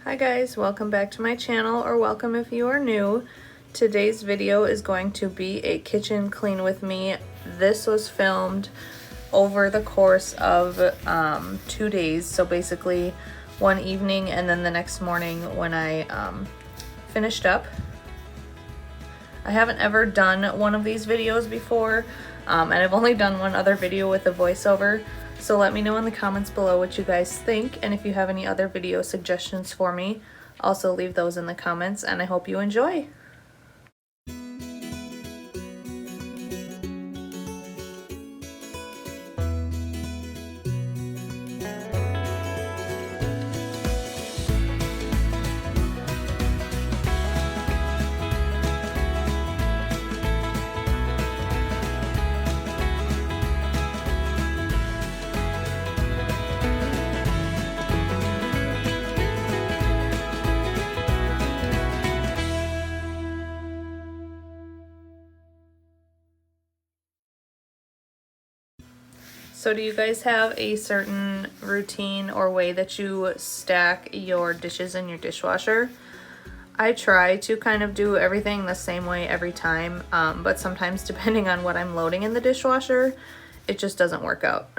Hi guys, welcome back to my channel, or welcome if you are new. Today's video is going to be a kitchen clean with me. This was filmed over the course of 2 days, so basically one evening and then the next morning when I finished up. I haven't ever done one of these videos before, and I've only done one other video with a voiceover. So let me know in the comments below what you guys think, and if you have any other video suggestions for me, also leave those in the comments, and I hope you enjoy. So do you guys have a certain routine or way that you stack your dishes in your dishwasher? I try to kind of do everything the same way every time, but sometimes depending on what I'm loading in the dishwasher, it just doesn't work out.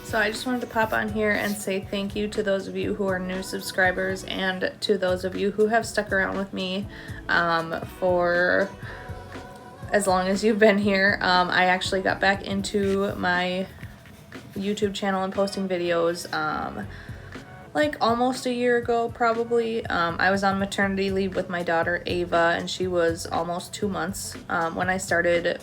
So I just wanted to pop on here and say thank you to those of you who are new subscribers, and to those of you who have stuck around with me for as long as you've been here. I actually got back into my YouTube channel and posting videos like almost a year ago probably. I was on maternity leave with my daughter Ava, and she was almost 2 months when I started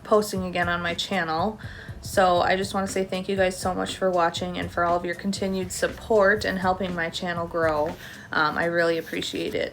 posting again on my channel. So I just want to say thank you guys so much for watching and for all of your continued support and helping my channel grow. I really appreciate it.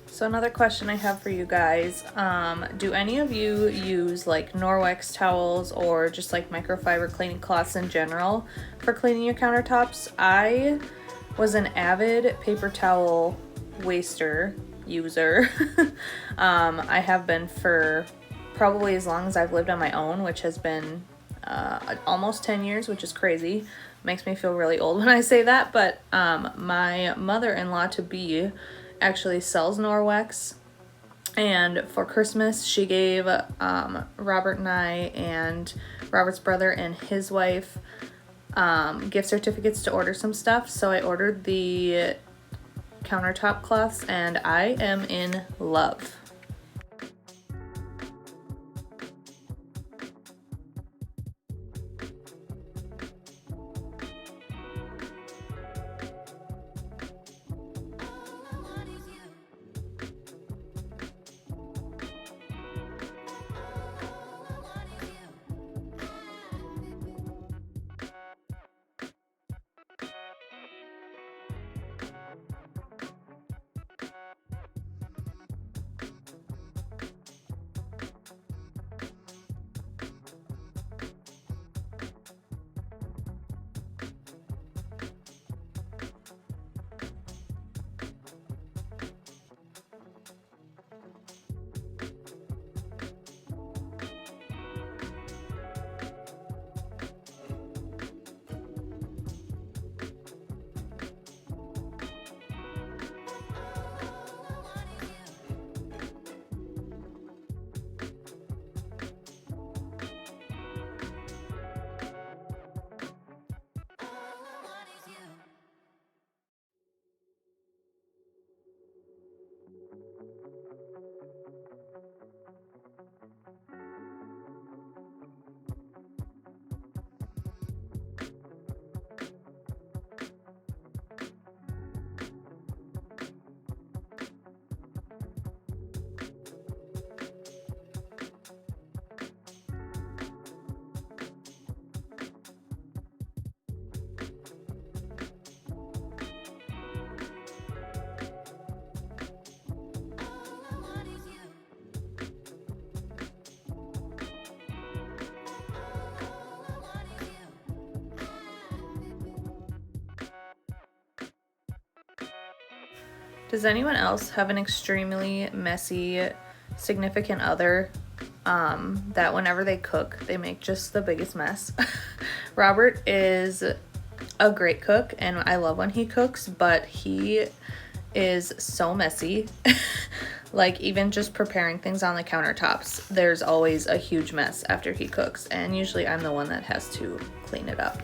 So another question I have for you guys, do any of you use like Norwex towels or just like microfiber cleaning cloths in general for cleaning your countertops? I was an avid paper towel user. I have been for probably as long as I've lived on my own, which has been almost 10 years, which is crazy. Makes me feel really old when I say that, but my mother-in-law to be actually sells Norwex, and for Christmas she gave Robert and I and Robert's brother and his wife gift certificates to order some stuff. So I ordered the countertop cloths and I am in love. Does anyone else have an extremely messy significant other that whenever they cook, they make just the biggest mess? Robert is a great cook and I love when he cooks, but he is so messy. Like, even just preparing things on the countertops, there's always a huge mess after he cooks, and usually I'm the one that has to clean it up.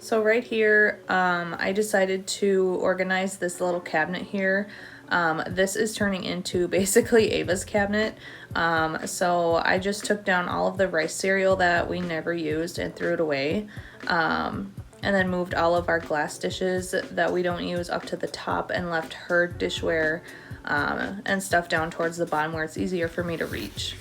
So right here, I decided to organize this little cabinet here. This is turning into basically Ava's cabinet. So I just took down all of the rice cereal that we never used and threw it away. And then moved all of our glass dishes that we don't use up to the top and left her dishware and stuff down towards the bottom where it's easier for me to reach.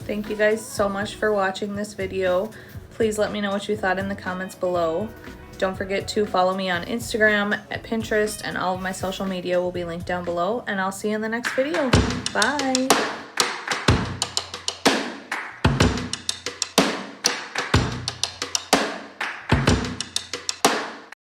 Thank you guys so much for watching this video. Please let me know what you thought in the comments below. Don't forget to follow me on Instagram, at Pinterest, and all of my social media will be linked down below. And I'll see you in the next video. Bye.